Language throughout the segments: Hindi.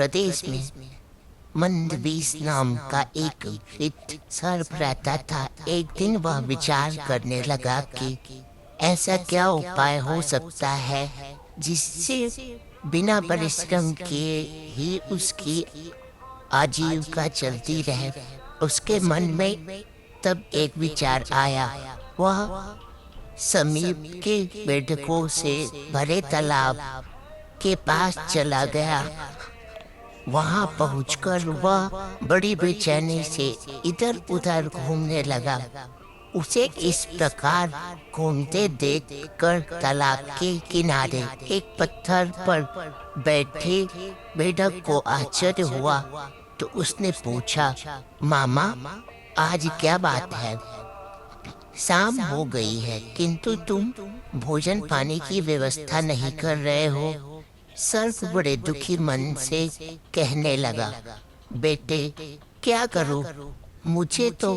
प्रदेश में मंदवीस नाम का एक वित्त सर्प रहता था। एक दिन वह विचार करने लगा कि ऐसा क्या उपाय हो सकता है जिससे बिना परिश्रम किए ही उसकी आजीविका चलती रहे। उसके मन में तब एक विचार आया। वह समीप के मेढकों से भरे तालाब के पास चला गया। वहां पहुंचकर वह बड़ी बेचैनी से इधर उधर घूमने लगा। उसे इस प्रकार घूमते देखकर तालाब के किनारे एक पत्थर पर बैठे मेढक को आश्चर्य हुआ, तो उसने पूछा, मामा, आज क्या बात है? शाम हो गई है किंतु तुम भोजन पानी की व्यवस्था नहीं कर रहे हो। सर्प बड़े दुखी मन से कहने लगा, बेटे, क्या करूं? मुझे तो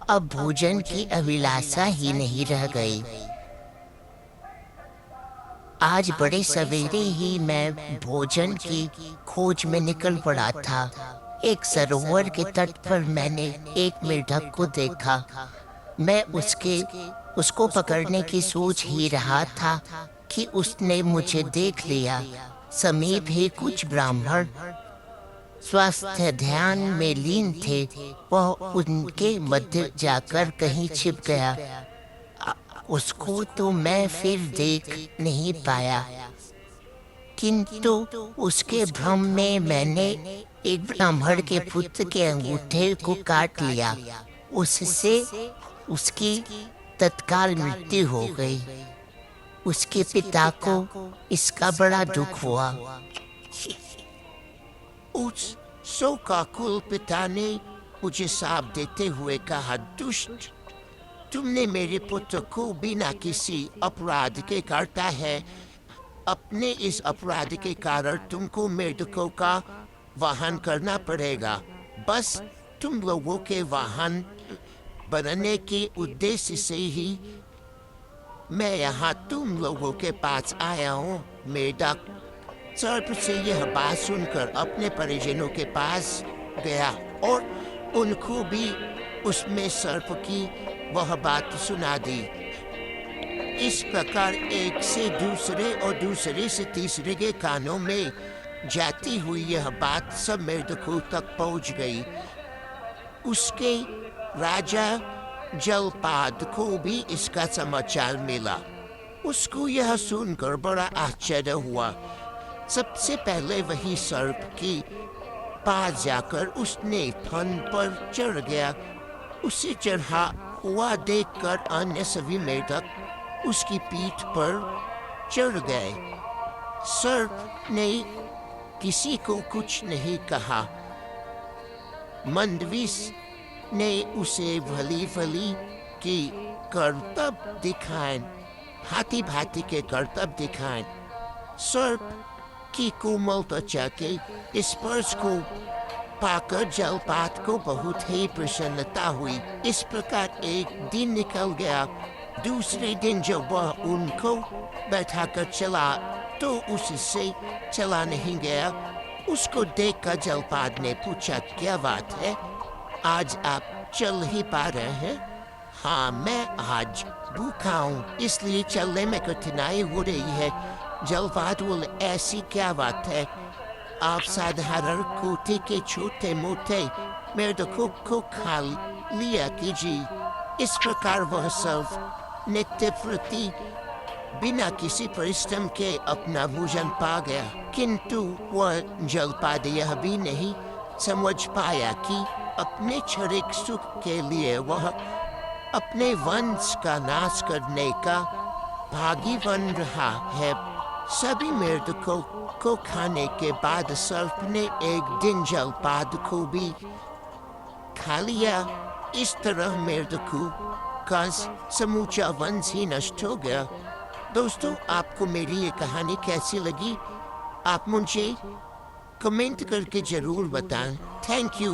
अब भोजन की अभिलाषा ही नहीं रह गई। आज बड़े सवेरे ही मैं भोजन की खोज में निकल पड़ा था। एक सरोवर के तट पर मैंने एक मेढक को देखा। मैं उसको पकड़ने की सोच ही रहा था कि उसने मुझे देख लिया। समीप ही कुछ ब्राह्मण स्वास्थ्य ध्यान में लीन थे। वह उनके मध्य जाकर कहीं छिप गया। उसको तो मैं फिर देख नहीं पाया, किंतु उसके भ्रम में मैंने एक ब्राह्मण के पुत्र के अंगूठे को काट लिया। उससे उसकी तत्काल मृत्यु हो गई। उसके पिता को इसका बड़ा दुख हुआ। उस शोकाकुल पिता ने मुझे साफ देते हुए कहा, दुष्ट, तुमने मेरे पुत्र को बिना किसी अपराध के काटा है। अपने इस अपराध के कारण तुमको मेढकों का वाहन करना पड़ेगा। बस तुम लोगों के वाहन बनने के उद्देश्य से ही मैं यहाँ तुम लोगों के पास आया हूँ। मेढक सर्प से यह बात सुनकर अपने परिजनों के पास गया और उनको भी उसमें सर्प की वह बात सुना दी। इस प्रकार एक से दूसरे और दूसरे से तीसरे के कानों में जाती हुई यह बात सब मेढकों तक पहुंच गई। उसके राजा जलपाद को भी इसका समाचार मिला। उसको यह सुनकर बड़ा आश्चर्य हुआ। सबसे पहले वही सर्प के पास जाकर उसने फन पर चढ़ गया। उसे चढ़ा हुआ देखकर अन्य सभी मेढक उसकी पीठ पर चढ़ गए। सर्प ने किसी को कुछ नहीं कहा। मंदवीस ने उसे भली भली की करतब दिखाए, भांति भांति के करतब दिखाए। सर्प की कोमल त्वचा के स्पर्श को पाकर जलपात को बहुत ही प्रसन्नता हुई। इस प्रकार एक दिन निकल गया। दूसरे दिन जब वह उनको बैठाकर चला तो उससे चला नहीं गया। उसको देखकर जलपात ने पूछा, क्या बात है, आज आप चल ही पा रहे हैं? हाँ, मैं आज भूखा हूँ, इसलिए चलने में कठिनाई हो रही है। जलपात बोले, ऐसी क्या बात है? आप साधारण कोटि के छोटे मोटे मेढकों को खा लिया कीजिए। इस प्रकार वह सब नित्य प्रति बिना किसी परिश्रम के अपना भोजन पा गया। किंतु वह जलपाद यह भी नहीं समझ पाया कि अपने क्षणिक सुख के लिए वह अपने वंश का नाश करने का भागी बन रहा है। सभी मेढकों को खाने के बाद सर्प ने एक दिन जलपाद को भी खा लिया। इस तरह मेढकों का समूचा वंश ही नष्ट हो गया। दोस्तों, आपको मेरी ये कहानी कैसी लगी? आप मुझे कमेंट करके जरूर बताएं। Thank you.